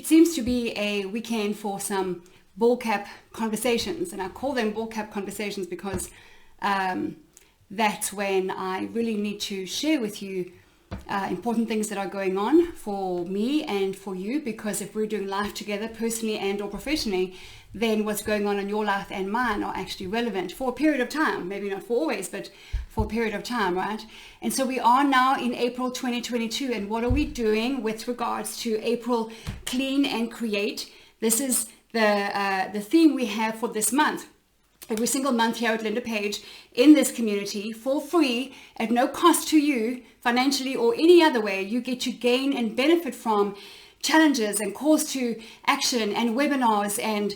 it seems to be a weekend for some ball cap conversations, and I call them ball cap conversations because that's when I really need to share with you important things that are going on for me and for you, because if we're doing life together personally and or professionally, then what's going on in your life and mine are actually relevant for a period of time, maybe not for always, but for a period of time, right? And so we are now in April 2022, and what are we doing with regards to April Clean and Create? This is the theme we have for this month. Every single month here at Linda Page, in this community, for free, at no cost to you, financially or any other way, you get to gain and benefit from challenges and calls to action and webinars and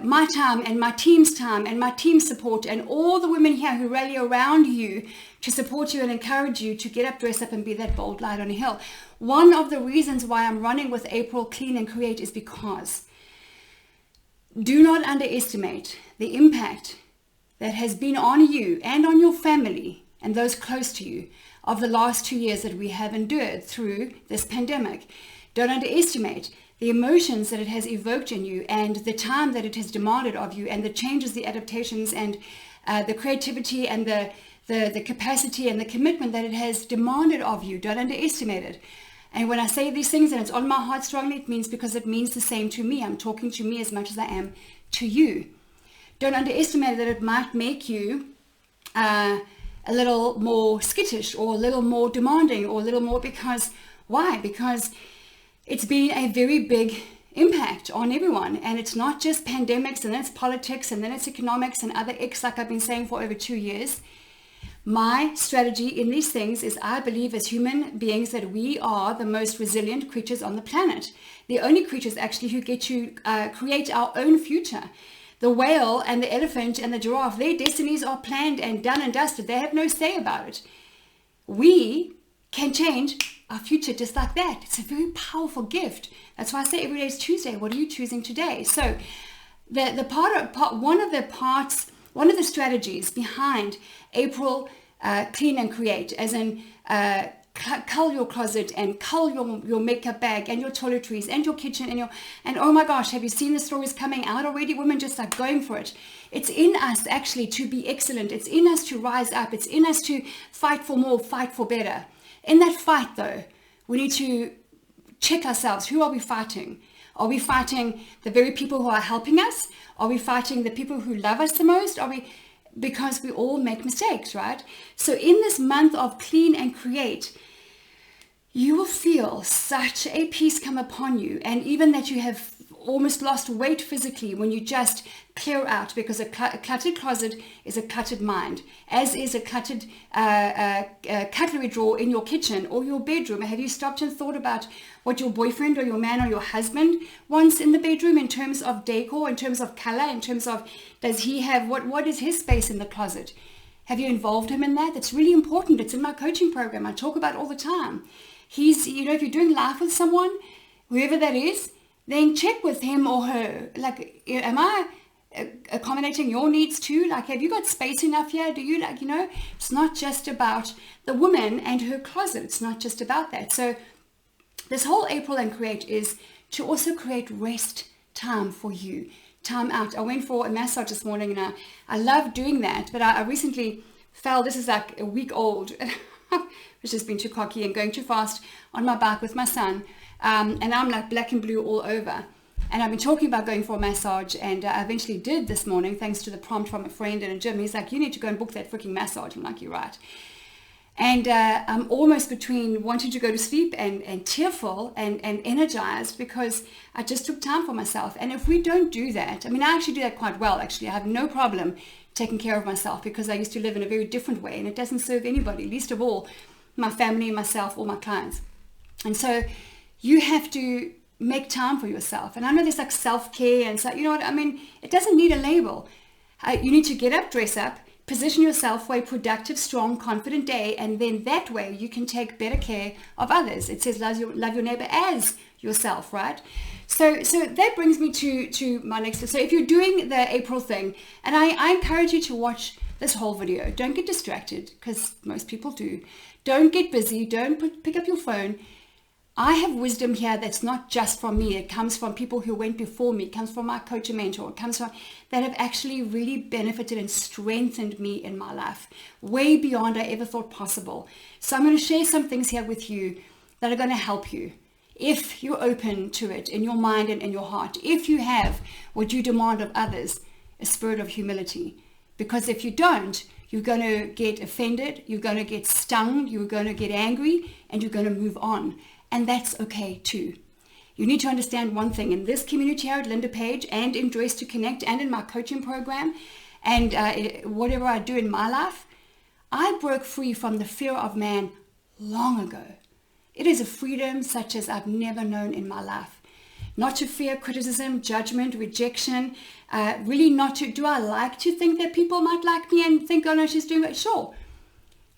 my time and my team's time and my team support and all the women here who rally around you to support you and encourage you to get up, dress up and be that bold light on a hill. One of the reasons why I'm running with April Clean and Create is because do not underestimate the impact that has been on you and on your family and those close to you of the last 2 years that we have endured through this pandemic. Don't underestimate the emotions that it has evoked in you and the time that it has demanded of you and the changes, the adaptations and the creativity and the capacity and the commitment that it has demanded of you. Don't underestimate it. And when I say these things and it's on my heart strongly, it means because it means the same to me. I'm talking to me as much as I am to you. Don't underestimate that it might make you a little more skittish or a little more demanding or a little more because, why? Because it's been a very big impact on everyone. And it's not just pandemics and then it's politics and then it's economics and other X like I've been saying for over 2 years. My strategy in these things is I believe as human beings that we are the most resilient creatures on the planet. The only creatures actually who get to create our own future. The whale and the elephant and the giraffe, their destinies are planned and done and dusted. They have no say about it. We can change our future just like that. It's a very powerful gift. That's why I say every day is Tuesday. What are you choosing today? So one of the strategies behind April Clean and Create, as in cull your closet and cull your makeup bag and your toiletries and your kitchen and oh my gosh, have you seen the stories coming out already? Women just like going for it. It's in us actually to be excellent. It's in us to rise up. It's in us to fight for more, fight for better. In that fight though, we need to check ourselves. Who are we fighting? Are we fighting the very people who are helping us? Are we fighting the people who love us the most? Because we all make mistakes, right? So in this month of Clean and Create, you will feel such a peace come upon you, and even that you have almost lost weight physically when you just clear out, because a cluttered closet is a cluttered mind, as is a cluttered cutlery drawer in your kitchen or your bedroom. Have you stopped and thought about what your boyfriend or your man or your husband wants in the bedroom in terms of decor, in terms of color, in terms of does he have, what is his space in the closet? Have you involved him in that? That's really important. It's in my coaching program. I talk about it all the time. If you're doing life with someone, whoever that is, then check with him or her. Like, am I accommodating your needs too? Like, have you got space enough here? Do you it's not just about the woman and her closet. It's not just about that. So this whole April and Create is to also create rest time for you. Time out. I went for a massage this morning and I love doing that, but I recently fell, this is like a week old, which has been too cocky and going too fast on my bike with my son. And I'm like black and blue all over. And I've been talking about going for a massage, and I eventually did this morning, thanks to the prompt from a friend in a gym. He's like, you need to go and book that freaking massage. I'm like, you're right. And I'm almost between wanting to go to sleep and tearful and energized because I just took time for myself. And if we don't do that, I mean, I actually do that quite well, actually. I have no problem taking care of myself because I used to live in a very different way, and it doesn't serve anybody, least of all my family, myself, or my clients. And so you have to make time for yourself. And I know there's like self-care and so, you know what I mean? It doesn't need a label. You need to get up, dress up, position yourself for a productive, strong, confident day, and then that way you can take better care of others. It says love your neighbor as yourself, right? So that brings me to my next. So if you're doing the April thing, and I encourage you to watch this whole video. Don't get distracted, because most people do. Don't get busy. Don't pick up your phone. I have wisdom here that's not just from me. It comes from people who went before me. It comes from my coach and mentor. It comes from that have actually really benefited and strengthened me in my life way beyond I ever thought possible. So I'm going to share some things here with you that are going to help you if you're open to it in your mind and in your heart. If you have what you demand of others, a spirit of humility. Because if you don't, you're going to get offended, you're going to get stung, you're going to get angry, and you're going to move on. And that's okay too. You need to understand one thing. In this community here at Linda Page and in Dress to Connect and in my coaching program and whatever I do in my life, I broke free from the fear of man long ago. It is a freedom such as I've never known in my life. Not to fear criticism, judgment, rejection, really not to, do I like to think that people might like me and think, oh no, she's doing it? Sure.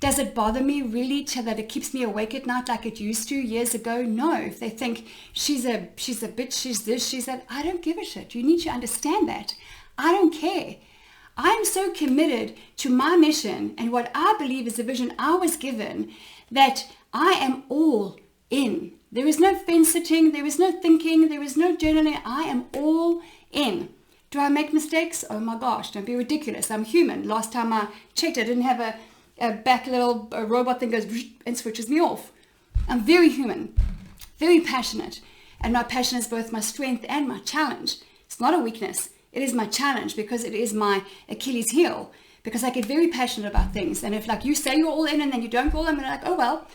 Does it bother me really that it keeps me awake at night like it used to years ago? No. If they think she's a bitch, she's this, she's that, I don't give a shit. You need to understand that. I don't care. I am so committed to my mission and what I believe is the vision I was given that I am all in. There is no fence sitting, there is no thinking, there is no journaling. I am all in. Do I make mistakes? Oh my gosh, don't be ridiculous. I'm human. Last time I checked, I didn't have a back little robot thing goes and switches me off. I'm very human, very passionate. And my passion is both my strength and my challenge. It's not a weakness. It is my challenge because it is my Achilles heel. Because I get very passionate about things. And if like you say you're all in and then you don't go all in, I'm like, oh well,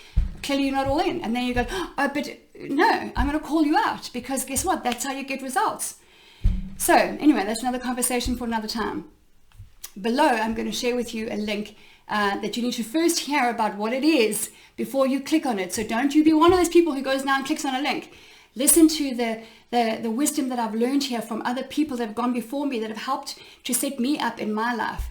clearly you're not all in. And then you go, oh, but no, I'm going to call you out. Because guess what? That's how you get results. So anyway, that's another conversation for another time. Below, I'm going to share with you a link that you need to first hear about what it is before you click on it. So don't you be one of those people who goes now and clicks on a link. Listen to the wisdom that I've learned here from other people that have gone before me that have helped to set me up in my life.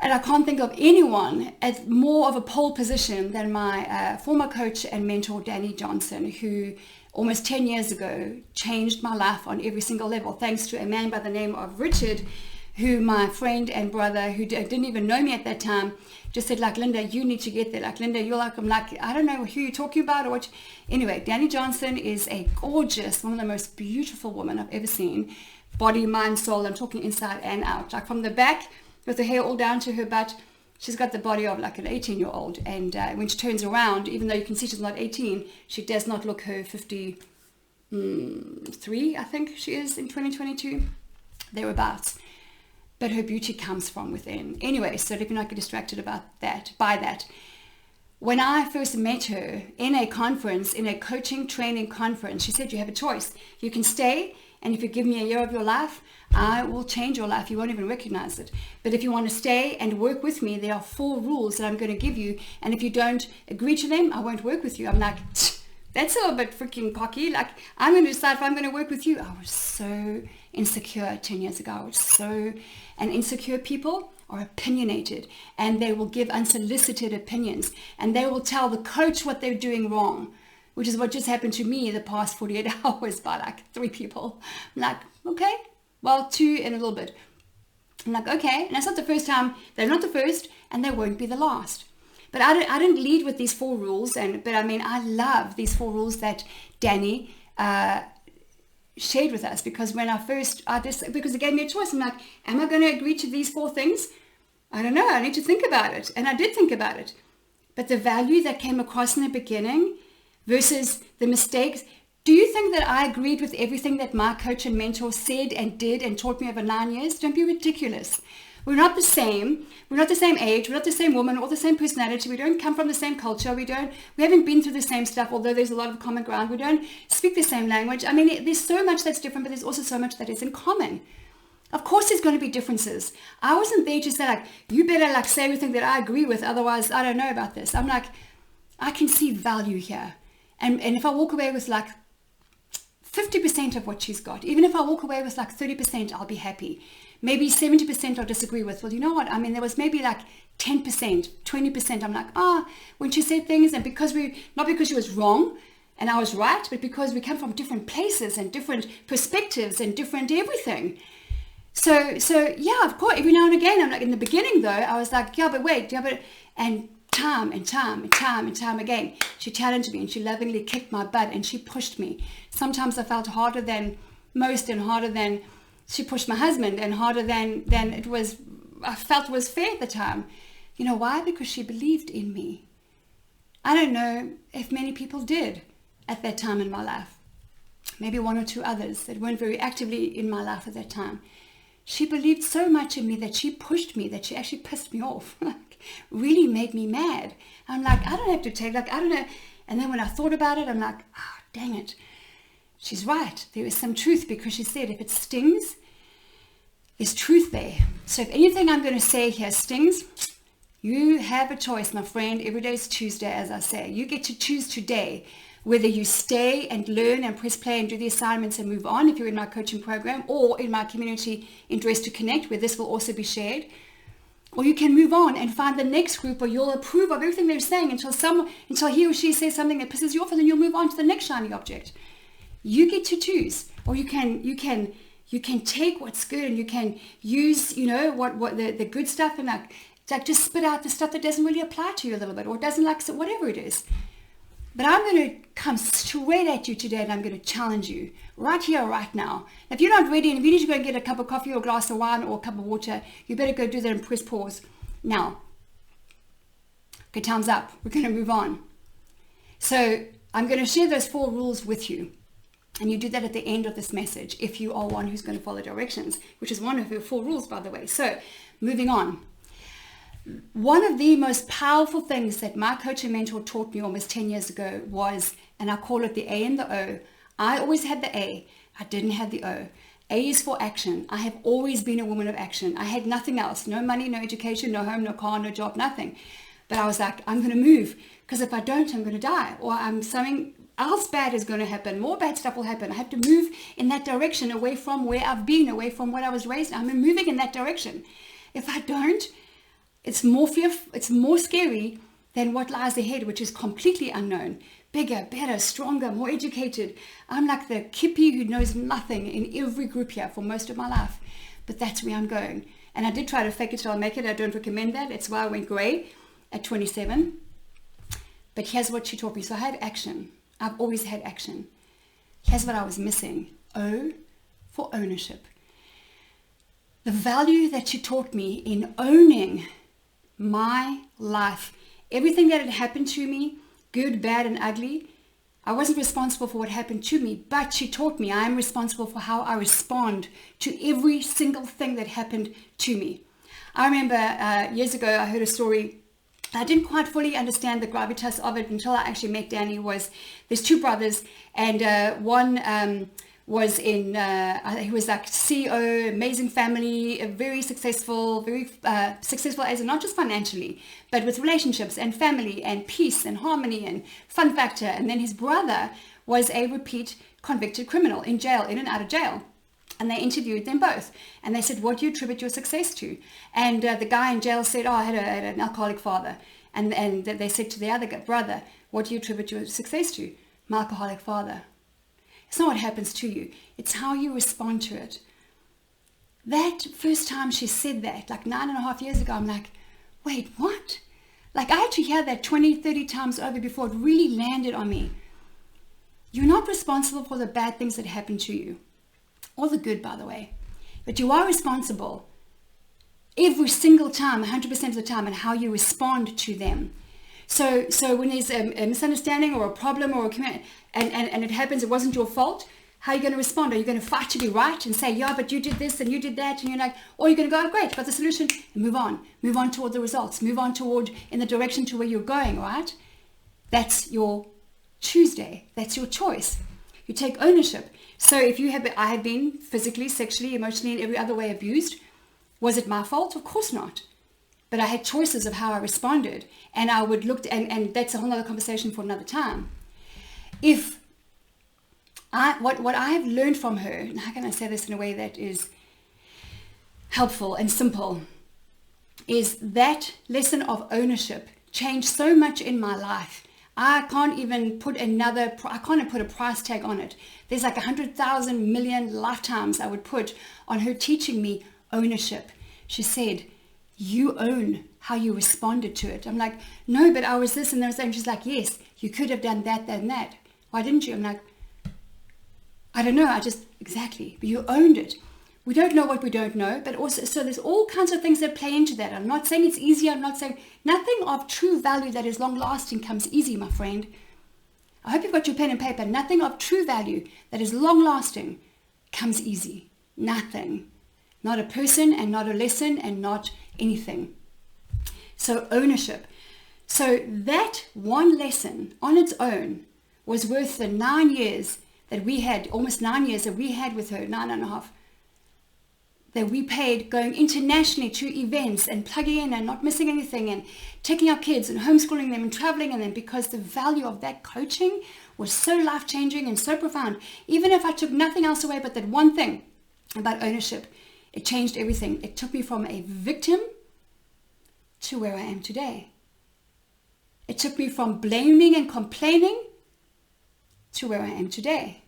And I can't think of anyone at more of a pole position than my former coach and mentor, Danny Johnson, who almost 10 years ago changed my life on every single level, thanks to a man by the name of Richard, who my friend and brother, who didn't even know me at that time, just said, like, Linda, you need to get there. Like, Linda, you're like, I'm like, I don't know who you're talking about or what. Anyway, Danny Johnson is a gorgeous, one of the most beautiful women I've ever seen. Body, mind, soul, I'm talking inside and out. Like from the back, with her hair all down to her butt, she's got the body of like an 18-year-old. And when she turns around, even though you can see she's not 18, she does not look her 53, I think she is in 2022, thereabouts. But her beauty comes from within. Anyway, so let me not get distracted by that. When I first met her in a conference, in a coaching training conference, she said, you have a choice. You can stay, and if you give me a year of your life, I will change your life. You won't even recognize it. But if you want to stay and work with me, there are 4 rules that I'm going to give you. And if you don't agree to them, I won't work with you. I'm like, that's a little bit freaking cocky. Like, I'm going to decide if I'm going to work with you. I was so insecure 10 years ago. And insecure people are opinionated, and they will give unsolicited opinions, and they will tell the coach what they're doing wrong, which is what just happened to me the past 48 hours by like 3 people. I'm like, okay, well, 2 in a little bit. I'm like, okay, and that's not the first time. They're not the first, and they won't be the last. But I didn't lead with these 4 rules, but I mean, I love these 4 rules that Danny shared with us, because when because it gave me a choice. I'm like, am I going to agree to these 4 things? I don't know. I need to think about it. And I did think about it. But the value that came across in the beginning versus the mistakes, do you think that I agreed with everything that my coach and mentor said and did and taught me over 9 years? Don't be ridiculous. We're not the same. We're not the same age. We're not the same woman or the same personality. We don't come from the same culture. We haven't been through the same stuff, although there's a lot of common ground. We don't speak the same language. I mean, there's so much that's different, but there's also so much that is in common. Of course, there's going to be differences. I wasn't there to say, like, you better like say everything that I agree with. Otherwise, I don't know about this. I'm like, I can see value here. And if I walk away with like 50% of what she's got, even if I walk away with like 30%, I'll be happy. Maybe 70% I'll disagree with. Well, you know what? I mean, there was maybe like 10%, 20%. I'm like, when she said things, and not because she was wrong and I was right, but because we come from different places and different perspectives and different everything. So yeah, of course, every now and again, I'm like, in the beginning though, I was like, and time and time and time and time again. She challenged me and she lovingly kicked my butt and she pushed me. Sometimes I felt harder than most and harder than she pushed my husband and harder than I felt was fair at the time. You know why? Because she believed in me. I don't know if many people did at that time in my life. Maybe one or two others that weren't very actively in my life at that time. She believed so much in me that she pushed me, that she actually pissed me off. Like, really made me mad. I'm like, I don't have to take, like, I don't know. And then when I thought about it, I'm like, oh, dang it. She's right. There is some truth, because she said if it stings, there's truth there. So if anything I'm going to say here stings, you have a choice, my friend. Every day is Tuesday, as I say. You get to choose today whether you stay and learn and press play and do the assignments and move on if you're in my coaching program, or in my community in Dress to Connect, where this will also be shared. Or you can move on and find the next group where you'll approve of everything they're saying until he or she says something that pisses you off, and then you'll move on to the next shiny object. You get to choose. Or you can take what's good and you can use, what the good stuff, and like just spit out the stuff that doesn't really apply to you a little bit, or doesn't, like, so whatever it is. But I'm going to come straight at you today, and I'm going to challenge you right here, right now. If you're not ready, and if you need to go and get a cup of coffee or a glass of wine or a cup of water, you better go do that and press pause now. Okay, time's up. We're going to move on. So I'm going to share those 4 rules with you. And you do that at the end of this message, if you are one who's going to follow directions, which is one of your 4 rules, by the way. So moving on. One of the most powerful things that my coach and mentor taught me almost 10 years ago was, and I call it the A and the O. I always had the A. I didn't have the O. A is for action. I have always been a woman of action. I had nothing else. No money, no education, no home, no car, no job, nothing. But I was like, I'm going to move, because if I don't, I'm going to die, or something else bad is going to happen. More bad stuff will happen. I have to move in that direction, away from where I've been, away from what I was raised. I'm moving in that direction. If I don't, it's more scary than what lies ahead, which is completely unknown. Bigger, better, stronger, more educated. I'm like the kippie who knows nothing in every group here for most of my life. But that's where I'm going. And I did try to fake it till I make it. I don't recommend that. It's why I went grey at 27. But here's what she taught me. So I had action. I've always had action. Here's what I was missing. O for ownership. The value that she taught me in owning my life, everything that had happened to me, good, bad, and ugly. I wasn't responsible for what happened to me, but she taught me I am responsible for how I respond to every single thing that happened to me. I remember years ago, I heard a story. I didn't quite fully understand the gravitas of it until I actually met Danny. There's 2 brothers, and one was in, he was like CEO, amazing family, very successful as in not just financially, but with relationships and family and peace and harmony and fun factor. And then his brother was a repeat convicted criminal in jail, in and out of jail. And they interviewed them both. And they said, what do you attribute your success to? And the guy in jail said, I had an alcoholic father. And they said to the other brother, what do you attribute your success to? My alcoholic father. It's not what happens to you. It's how you respond to it. That first time she said that, like 9.5 years ago, I'm like, wait, what? Like I had to hear that 20, 30 times over before it really landed on me. You're not responsible for the bad things that happen to you. Or the good, by the way. But you are responsible every single time, 100% of the time, and how you respond to them. So when there's a misunderstanding or a problem or and it happens, it wasn't your fault, how are you going to respond? Are you going to fight to be right and say, yeah, but you did this and you did that, and you're like, or you're going to go, oh, great, got the solution, and move on toward the results, move on toward in the direction to where you're going, right? That's your Tuesday. That's your choice. You take ownership. So if I have been physically, sexually, emotionally, and every other way abused, was it my fault? Of course not. But I had choices of how I responded, and I would look, and that's a whole other conversation for another time. What I have learned from her, and how can I say this in a way that is helpful and simple, is that lesson of ownership changed so much in my life. I can't even put a price tag on it. There's like 100,000 million lifetimes I would put on her teaching me ownership. She said, You own how you responded to it. I'm like, no, but I was this and that. And she's like, yes, you could have done that, that, and that. Why didn't you? I'm like, I don't know. Exactly. But you owned it. We don't know what we don't know, but also, so there's all kinds of things that play into that. I'm not saying it's easy. I'm not saying nothing of true value that is long lasting comes easy, my friend. I hope you've got your pen and paper. Nothing of true value that is long lasting comes easy. Nothing. Not a person and not a lesson and not anything. So ownership. So that one lesson on its own was worth the 9 years that we had, almost 9 years that we had with her, 9.5, that we paid going internationally to events and plugging in and not missing anything and taking our kids and homeschooling them and traveling in them, because the value of that coaching was so life-changing and so profound. Even if I took nothing else away but that one thing about ownership, it changed everything. It took me from a victim to where I am today. It took me from blaming and complaining to where I am today.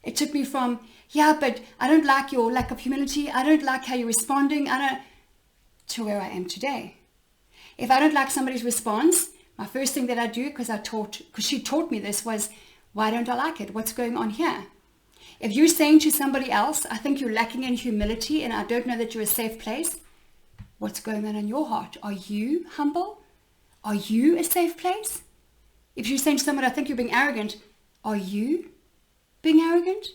It took me from, yeah, but I don't like your lack of humility. I don't like how you're responding. To where I am today. If I don't like somebody's response, my first thing that I do, because she taught me this, was, why don't I like it? What's going on here? If you're saying to somebody else, I think you're lacking in humility and I don't know that you're a safe place, what's going on in your heart? Are you humble? Are you a safe place? If you're saying to someone, I think you're being arrogant, are you being arrogant?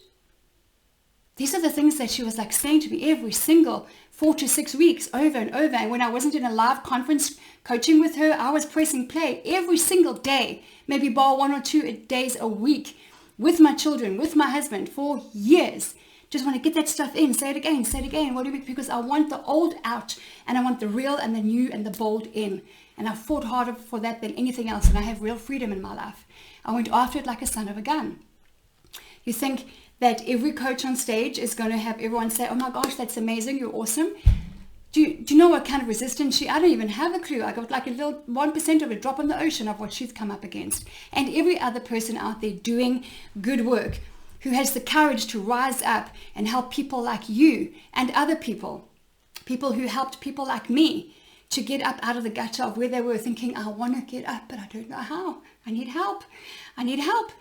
These are the things that she was like saying to me every single 4 to 6 weeks over and over. And when I wasn't in a live conference coaching with her, I was pressing play every single day, maybe bar 1 or 2 days a week, with my children, with my husband for years. Just want to get that stuff in, say it again, say it again. What do you mean? Because I want the old out and I want the real and the new and the bold in. And I fought harder for that than anything else. And I have real freedom in my life. I went after it like a son of a gun. You think that every coach on stage is going to have everyone say, oh my gosh, that's amazing, you're awesome. Do you know what kind of resistance I don't even have a clue. I got like a little 1% of a drop in the ocean of what she's come up against. And every other person out there doing good work who has the courage to rise up and help people like you and other people who helped people like me to get up out of the gutter of where they were thinking, I want to get up, but I don't know how. I need help. I need help.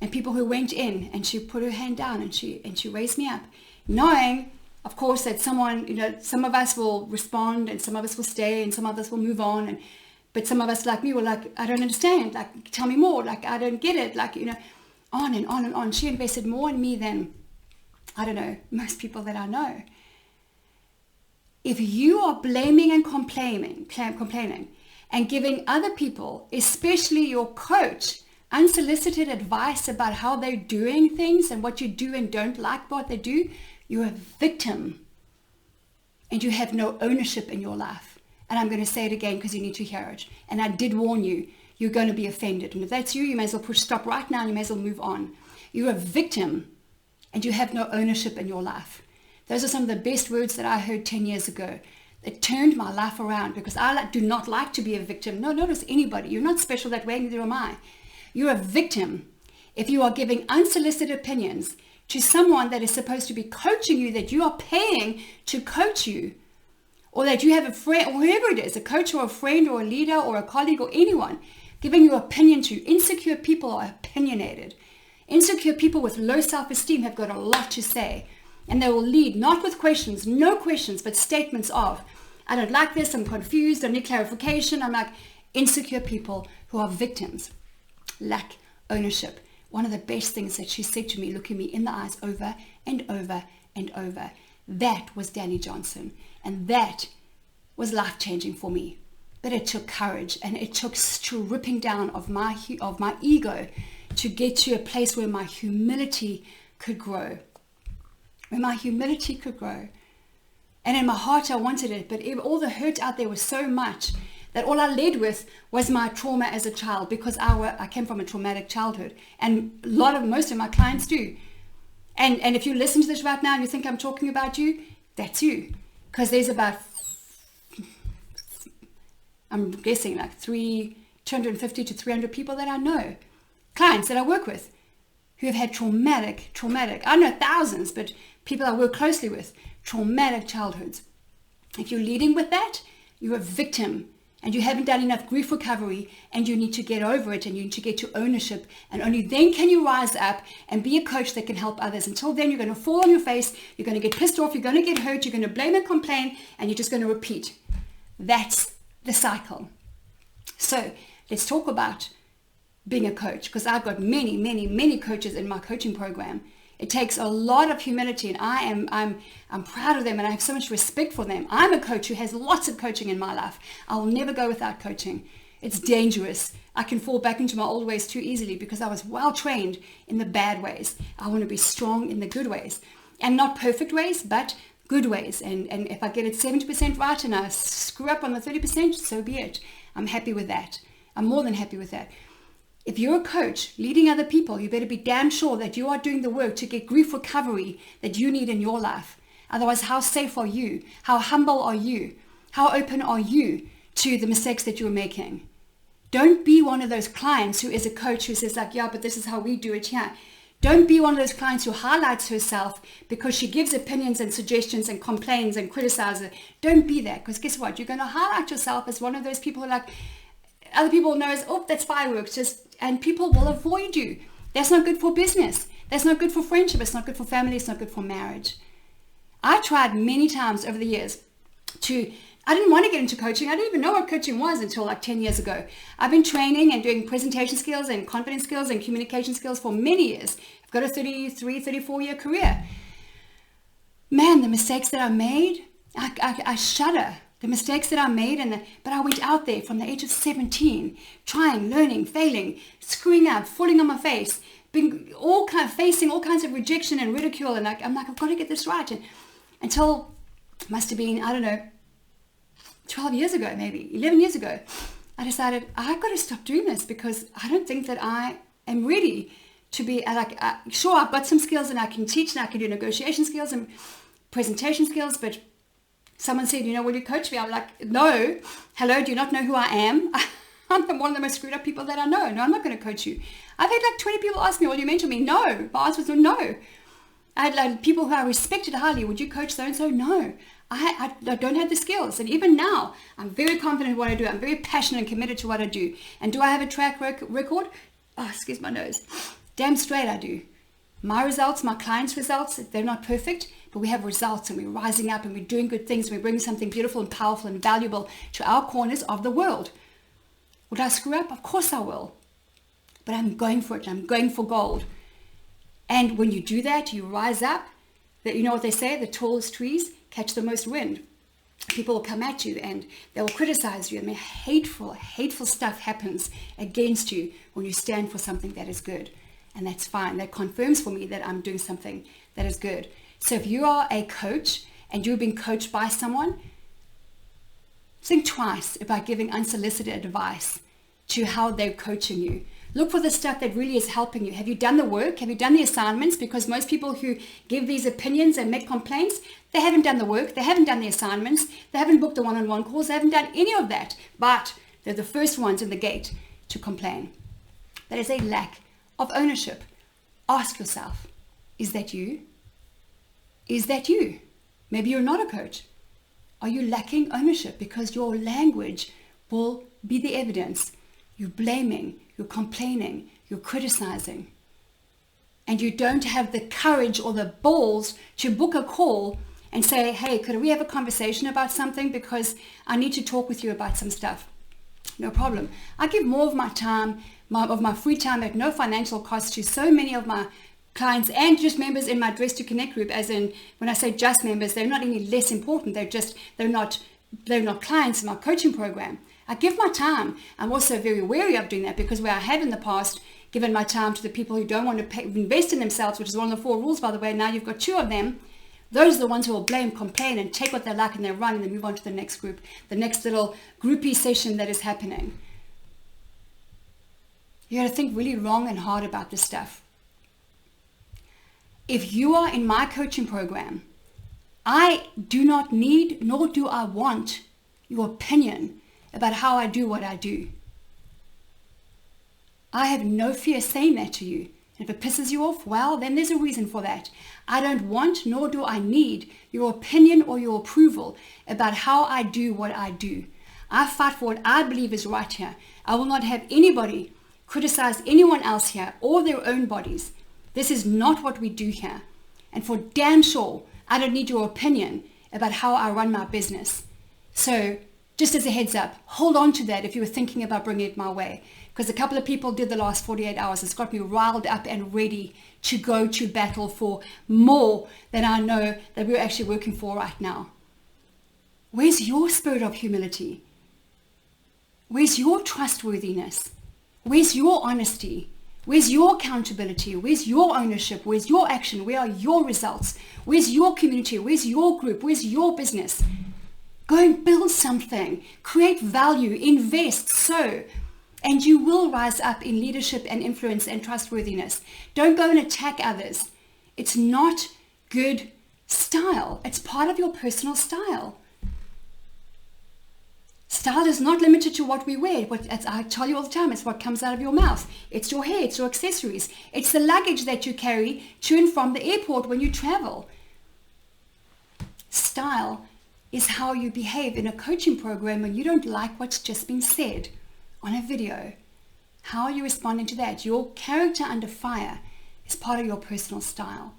And people who went in and she put her hand down and she raised me up, knowing, of course, that someone, some of us will respond and some of us will stay and some of us will move on. But some of us like me were like, I don't understand. Like, tell me more. Like, I don't get it. Like, on and on and on. She invested more in me than, I don't know, most people that I know. If you are blaming and complaining and giving other people, especially your coach, unsolicited advice about how they're doing things and what you do and don't like what they do, you're a victim and you have no ownership in your life. And I'm going to say it again because you need to hear it. And I did warn you, you're going to be offended. And if that's you, you may as well push stop right now and you may as well move on. You're a victim and you have no ownership in your life. Those are some of the best words that I heard 10 years ago. It turned my life around because I do not like to be a victim. No, not as anybody. You're not special that way, neither am I. You're a victim if you are giving unsolicited opinions to someone that is supposed to be coaching you, that you are paying to coach you, or that you have a friend, or whoever it is, a coach or a friend or a leader or a colleague or anyone, giving your opinion to. Insecure people are opinionated. Insecure people with low self-esteem have got a lot to say, and they will lead not with questions, no questions, but statements of, I don't like this, I'm confused, I need clarification. I'm like, insecure people who are victims lack ownership. One of the best things that she said to me, looking me in the eyes over and over and over, that was Dani Johnson. And that was life-changing for me. But it took courage and it took stripping down of my ego to get to a place where my humility could grow. Where my humility could grow. And in my heart, I wanted it, but all the hurt out there was so much that all I led with was my trauma as a child, because I came from a traumatic childhood, and most of my clients do. And if you listen to this right now and you think I'm talking about you, that's you, because there's about, I'm guessing like 250 to 300 people that I know, clients that I work with, who have had traumatic, I know thousands, but people I work closely with, traumatic childhoods. If you're leading with that, you're a victim and you haven't done enough grief recovery, and you need to get over it, and you need to get to ownership, and only then can you rise up and be a coach that can help others. Until then, you're going to fall on your face, you're going to get pissed off, you're going to get hurt, you're going to blame and complain, and you're just going to repeat. That's the cycle. So let's talk about being a coach, because I've got many, many, many coaches in my coaching program. It takes a lot of humility, and I'm proud of them, and I have so much respect for them. I'm a coach who has lots of coaching in my life. I will never go without coaching. It's dangerous. I can fall back into my old ways too easily because I was well trained in the bad ways. I want to be strong in the good ways, and not perfect ways, but good ways. And if I get it 70% right and I screw up on the 30%, so be it. I'm happy with that. I'm more than happy with that. If you're a coach leading other people, you better be damn sure that you are doing the work to get grief recovery that you need in your life. Otherwise, how safe are you? How humble are you? How open are you to the mistakes that you're making? Don't be one of those clients who is a coach who says like, yeah, but this is how we do it here. Don't be one of those clients who highlights herself because she gives opinions and suggestions and complains and criticizes. Don't be that, because guess what? You're going to highlight yourself as one of those people who are like, other people know as, oh, that's fireworks, and people will avoid you. That's not good for business. That's not good for friendship. It's not good for family. It's not good for marriage. I tried many times over the years I didn't want to get into coaching. I didn't even know what coaching was until like 10 years ago. I've been training and doing presentation skills and confidence skills and communication skills for many years. I've got a 34-year career. Man, the mistakes that I made, I shudder. The mistakes that I made, but I went out there from the age of 17, trying, learning, failing, screwing up, falling on my face, facing all kinds of rejection and ridicule, and I'm like, I've got to get this right. And until, must have been, I don't know, 12 years ago, maybe 11 years ago, I decided I've got to stop doing this, because I don't think that I am ready to be sure, I've got some skills and I can teach and I can do negotiation skills and presentation skills, but someone said, will you coach me? I'm like, no. Hello, do you not know who I am? I'm one of the most screwed up people that I know. No, I'm not going to coach you. I've had like 20 people ask me, will you mentor me? No. My answer was no. I had like people who I respected highly. Would you coach so-and-so? No. I don't have the skills. And even now, I'm very confident in what I do. I'm very passionate and committed to what I do. And do I have a track record? Oh, excuse my nose. Damn straight I do. My results, my clients' results, they're not perfect, but we have results, and we're rising up and we're doing good things, and we're bringing something beautiful and powerful and valuable to our corners of the world. Would I screw up? Of course I will. But I'm going for it. I'm going for gold. And when you do that, you rise up. That, you know what they say, the tallest trees catch the most wind. People will come at you and they will criticize you. I mean, hateful stuff happens against you when you stand for something that is good. And that's fine. That confirms for me that I'm doing something that is good. So if you are a coach and you're being coached by someone, think twice about giving unsolicited advice to how they're coaching you. Look for the stuff that really is helping you. Have you done the work? Have you done the assignments? Because most people who give these opinions and make complaints, they haven't done the work. They haven't done the assignments. They haven't booked the one-on-one calls. They haven't done any of that. But they're the first ones in the gate to complain. That is a lack of ownership. Ask yourself, is that you? Is that you? Maybe you're not a coach. Are you lacking ownership? Because your language will be the evidence. You're blaming, you're complaining, you're criticizing. And you don't have the courage or the balls to book a call and say, hey, could we have a conversation about something? Because I need to talk with you about some stuff. No problem. I give more of my time, of my free time at no financial cost to so many of my clients and just members in my Dress to Connect group. As in, when I say just members, they're not any less important. They're not clients in my coaching program. I give my time. I'm also very wary of doing that, because where I have in the past given my time to the people who don't want to invest in themselves, which is one of the 4 rules, by the way, now you've got 2 of them. Those are the ones who will blame, complain, and take what they like and they run and they move on to the next group, the next little groupie session that is happening. You got to think really long and hard about this stuff. If you are in my coaching program, I do not need, nor do I want your opinion about how I do what I do. I have no fear saying that to you. And If it pisses you off, well, then there's a reason for that. I don't want, nor do I need your opinion or your approval about how I do what I do. I fight for what I believe is right here. I will not have anybody criticize anyone else here or their own bodies. This is not what we do here. And for damn sure, I don't need your opinion about how I run my business. So just as a heads up, hold on to that if you were thinking about bringing it my way. Because a couple of people did the last 48 hours. It's got me riled up and ready to go to battle for more than I know that we're actually working for right now. Where's your spirit of humility? Where's your trustworthiness? Where's your honesty? Where's your accountability? Where's your ownership? Where's your action? Where are your results? Where's your community? Where's your group? Where's your business? Go and build something. Create value. Invest. Sow. And you will rise up in leadership and influence and trustworthiness. Don't go and attack others. It's not good style. It's part of your personal style. Style is not limited to what we wear. As I tell you all the time, it's what comes out of your mouth. It's your hair, it's your accessories. It's the luggage that you carry to and from the airport when you travel. Style is how you behave in a coaching program when you don't like what's just been said on a video. How are you responding to that? Your character under fire is part of your personal style.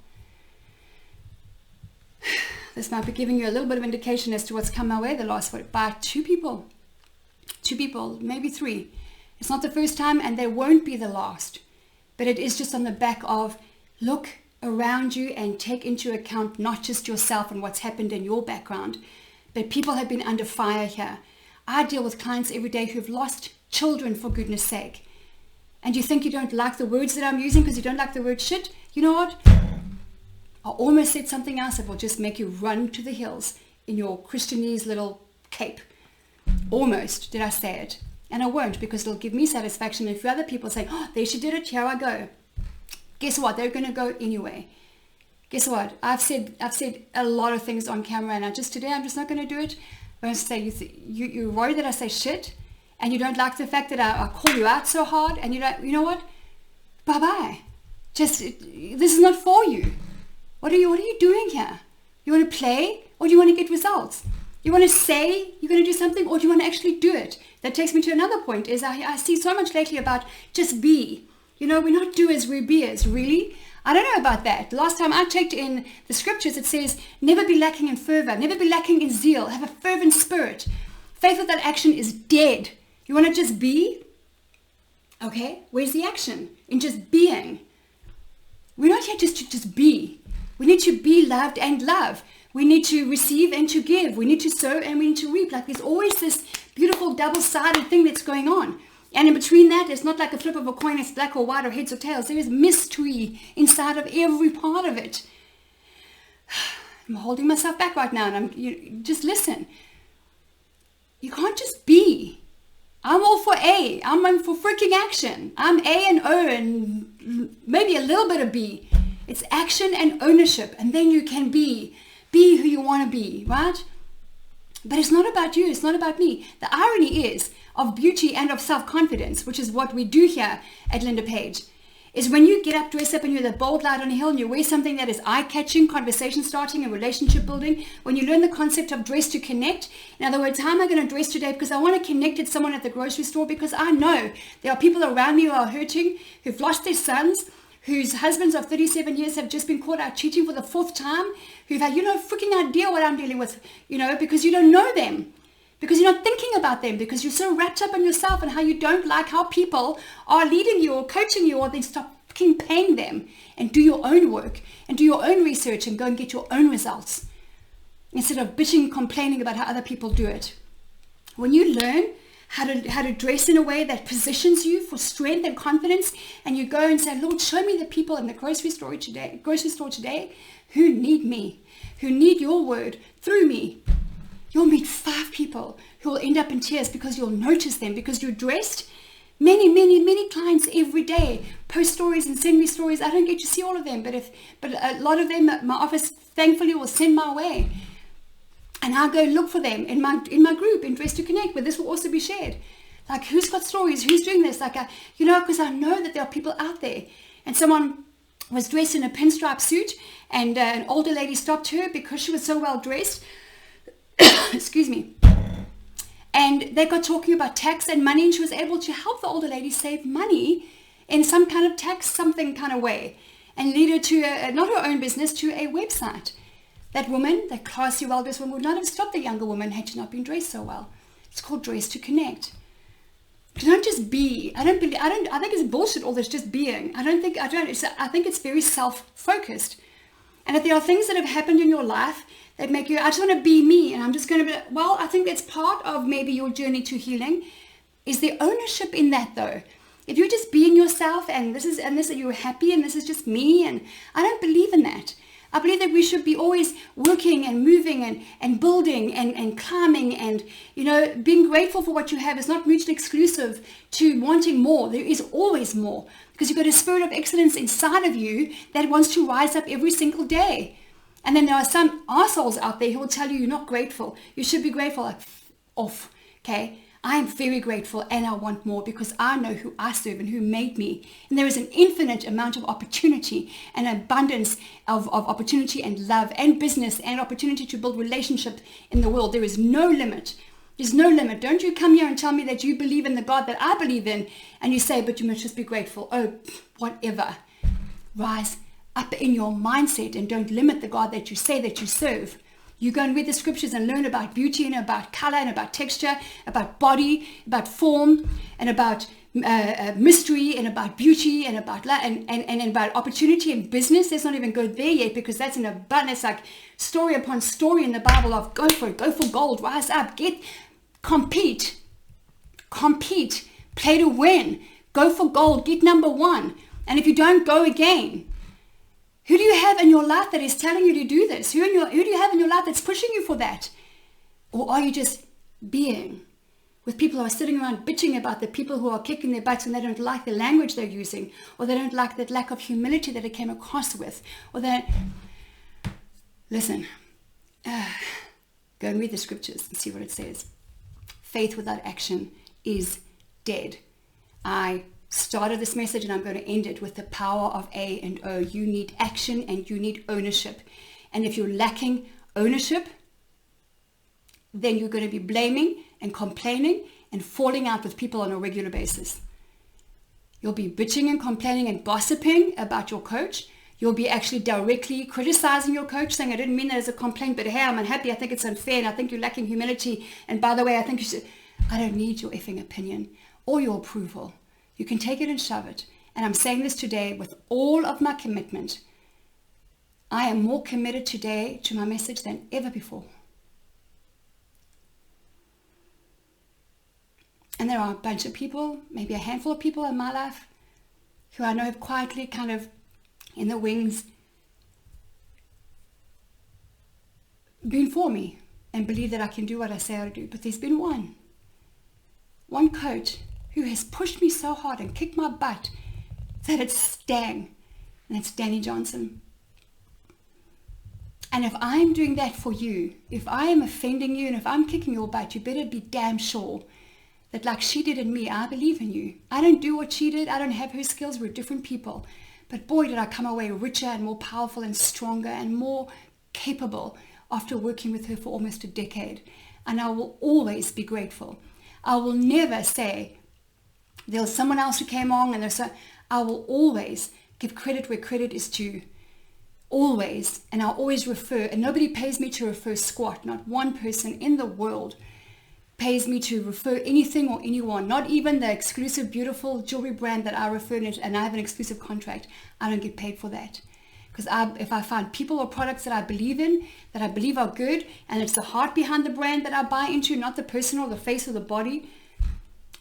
This might be giving you a little bit of indication as to what's come my way the last week by two people, maybe three. It's not the first time and they won't be the last, but it is just on the back of look around you and take into account not just yourself and what's happened in your background, but people have been under fire here. I deal with clients every day who've lost children, for goodness sake. And you think you don't like the words that I'm using because you don't like the word shit? You know what? I almost said something else that will just make you run to the hills in your Christianese little cape. Almost did I say it. And I won't, because it'll give me satisfaction. And if other people say, oh, there she did it, here I go. Guess what? They're going to go anyway. Guess what? I've said a lot of things on camera, and today I'm just not going to do it. I'm going to say, you're worried that I say shit, and you don't like the fact that I call you out so hard, and you know what? Bye-bye. This is not for you. What are you doing here? You want to play, or do you want to get results? You want to say you're going to do something, or do you want to actually do it? That takes me to another point, is I see so much lately about just be. We're not doers, we're beers. Really? I don't know about that. Last time I checked in the scriptures, it says, never be lacking in fervor, never be lacking in zeal, have a fervent spirit. Faith without action is dead. You want to just be? Okay, where's the action? In just being. We're not here just to just be. We need to be loved and love. We need to receive and to give. We need to sow and we need to reap. Like there's always this beautiful double-sided thing that's going on. And in between that, it's not like a flip of a coin, it's black or white or heads or tails. There is mystery inside of every part of it. I'm holding myself back right now, and just listen. You can't just be. I'm all for A. I'm for freaking action. I'm A and O and maybe a little bit of B. It's action and ownership, and then you can be who you want to be, right? But it's not about you. It's not about me. The irony is of beauty and of self-confidence, which is what we do here at Linda Page, is when you get up, dress up, and you're the bold light on a hill, and you wear something that is eye-catching, conversation starting, and relationship building. When you learn the concept of dress to connect, in other words, how am I going to dress today? Because I want to connect with someone at the grocery store, because I know there are people around me who are hurting, who've lost their sons, whose husbands of 37 years have just been caught out cheating for the 4th time, who've had, freaking idea what I'm dealing with, because you don't know them. Because you're not thinking about them, because you're so wrapped up in yourself and how you don't like how people are leading you or coaching you, or then stop fucking paying them and do your own work and do your own research and go and get your own results instead of bitching and complaining about how other people do it. When you learn how to dress in a way that positions you for strength and confidence, and you go and say, Lord, show me the people in the grocery store today who need me, who need your word through me. You'll meet 5 people who will end up in tears because you'll notice them, because you're dressed. Many clients every day post stories and send me stories. I don't get to see all of them, but a lot of them, my office thankfully will send my way. And I'll go look for them in my group, in Dress to Connect, where this will also be shared. Like, who's got stories? Who's doing this? Because I know that there are people out there and someone was dressed in a pinstripe suit, and an older lady stopped her because she was so well dressed. Excuse me. And they got talking about tax and money, and she was able to help the older lady save money in some kind of tax something kind of way, and lead her to not her own business, to a website. That woman, that classy, well-dressed woman, would not have stopped the younger woman had she not been dressed so well. It's called Dress to Connect. Don't just be. I think it's bullshit, all this just being. I think it's very self-focused. And if there are things that have happened in your life that make you, I just want to be me, and I'm just going to be, well, I think that's part of maybe your journey to healing. Is the ownership in that, though? If you're just being yourself, and this you're happy, and this is just me, and I don't believe in that. I believe that we should be always working and moving and building and climbing, and, being grateful for what you have is not mutually exclusive to wanting more. There is always more, because you've got a spirit of excellence inside of you that wants to rise up every single day. And then there are some assholes out there who will tell you you're not grateful. You should be grateful. Like, off, okay? I am very grateful, and I want more, because I know who I serve and who made me. And there is an infinite amount of opportunity and abundance of opportunity and love and business and opportunity to build relationships in the world. There is no limit. There's no limit. Don't you come here and tell me that you believe in the God that I believe in, and you say, but you must just be grateful. Oh, whatever. Rise up in your mindset and don't limit the God that you say that you serve. You go and read the scriptures and learn about beauty and about color and about texture, about body, about form, and about mystery, and about beauty, and about and about opportunity and business. Let's not even go there yet, because that's in abundance, like story upon story in the Bible of go for it, go for gold, rise up, compete, play to win, go for gold, get number one. And if you don't, go again. Who do you have in your life that is telling you to do this? Who do you have in your life that's pushing you for that? Or are you just being with people who are sitting around bitching about the people who are kicking their butts and they don't like the language they're using, or they don't like that lack of humility that it came across with, or that... Listen, go and read the scriptures and see what it says. Faith without action is dead. I started this message, and I'm going to end it with the power of A and O. You need action, and you need ownership. And if you're lacking ownership, then you're going to be blaming and complaining and falling out with people on a regular basis. You'll be bitching and complaining and gossiping about your coach. You'll be actually directly criticizing your coach, saying, I didn't mean that as a complaint, but hey, I'm unhappy. I think it's unfair, and I think you're lacking humility. And by the way, I think you should... I don't need your effing opinion or your approval. You can take it and shove it. And I'm saying this today with all of my commitment. I am more committed today to my message than ever before. And there are a bunch of people, maybe a handful of people in my life, who I know have quietly kind of in the wings been for me and believe that I can do what I say I do. But there's been one coach who has pushed me so hard and kicked my butt that it's stung. And it's Danny Johnson. And if I'm doing that for you, if I am offending you, and if I'm kicking your butt, you better be damn sure that, like she did in me, I believe in you. I don't do what she did. I don't have her skills. We're different people. But boy, did I come away richer and more powerful and stronger and more capable after working with her for almost a decade. And I will always be grateful. I will never say, there was someone else who came on, and I will always give credit where credit is due. Always. And I'll always refer. And nobody pays me to refer squat. Not one person in the world pays me to refer anything or anyone. Not even the exclusive, beautiful jewelry brand that I refer to, and I have an exclusive contract. I don't get paid for that. Because if I find people or products that I believe in, that I believe are good, and it's the heart behind the brand that I buy into, not the person or the face or the body,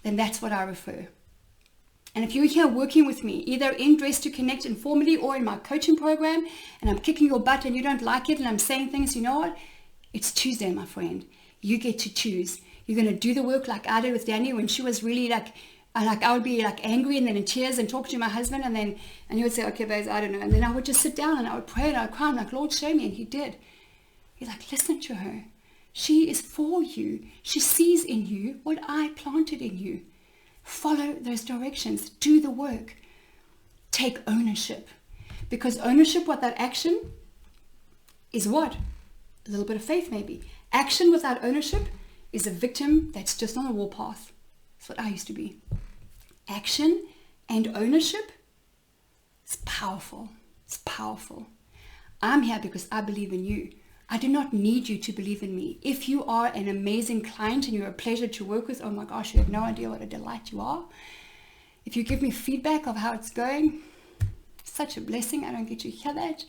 then that's what I refer. And if you're here working with me, either in Dress to Connect informally or in my coaching program, and I'm kicking your butt and you don't like it, and I'm saying things, you know what? It's Tuesday, my friend. You get to choose. You're going to do the work like I did with Danny when she was really like I would be like angry and then in tears and talk to my husband, and he would say, okay, babes, I don't know. And then I would just sit down and I would pray and I would cry. I'm like, Lord, show me. And he did. He's like, listen to her. She is for you. She sees in you what I planted in you. Follow those directions. Do the work. take ownership. Because ownership without action is what? A little bit of faith maybe. Action without ownership is a victim that's just on a warpath. That's what I used to be. Action and ownership is powerful. It's powerful. I'm here because I believe in you. I do not need you to believe in me. If you are an amazing client and you're a pleasure to work with, oh my gosh, you have no idea what a delight you are. If you give me feedback of how it's going, such a blessing. I don't get to hear that.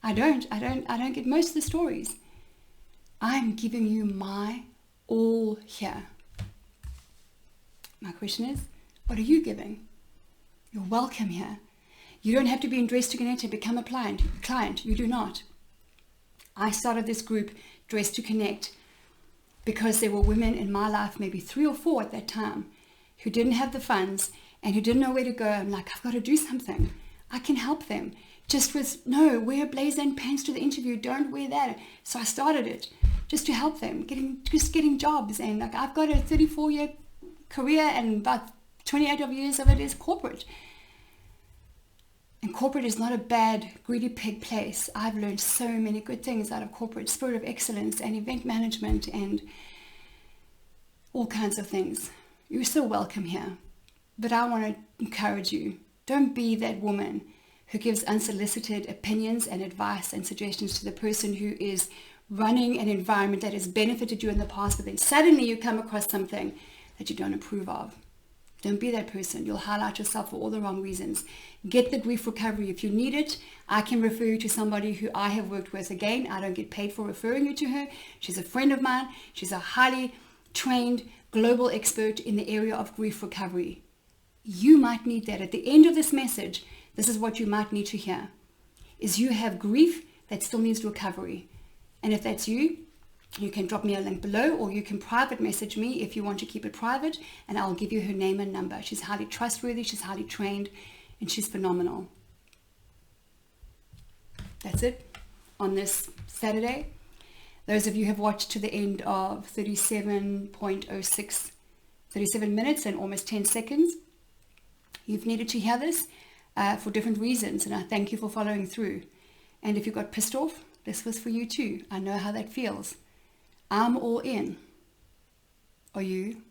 I don't get most of the stories. I'm giving you my all here. My question is, what are you giving? You're welcome here. You don't have to be in Dress to Connect and become a client. You do not. I started this group, Dress to Connect, because there were women in my life, maybe 3 or 4 at that time, who didn't have the funds and who didn't know where to go. I'm like, I've got to do something. I can help them. Just with, no, wear blazer and pants to the interview. Don't wear that. So I started it just to help them, getting jobs. And like, I've got a 34-year career and about 28 of years of it is corporate. And corporate is not a bad, greedy pig place. I've learned so many good things out of corporate, spirit of excellence and event management and all kinds of things. You're still welcome here. But I want to encourage you. Don't be that woman who gives unsolicited opinions and advice and suggestions to the person who is running an environment that has benefited you in the past, but then suddenly you come across something that you don't approve of. Don't be that person. You'll highlight yourself for all the wrong reasons. Get the grief recovery. If you need it, I can refer you to somebody who I have worked with. Again, I don't get paid for referring you to her. She's a friend of mine. She's a highly trained global expert in the area of grief recovery. You might need that. At the end of this message, this is what you might need to hear, is you have grief that still needs recovery. And if that's you, you can drop me a link below, or you can private message me if you want to keep it private, and I'll give you her name and number. She's highly trustworthy, she's highly trained, and she's phenomenal. That's it on this Saturday. Those of you who have watched to the end of 37 minutes and almost 10 seconds, you've needed to hear this for different reasons, and I thank you for following through. And if you got pissed off, this was for you too. I know how that feels. I'm all in. Are you?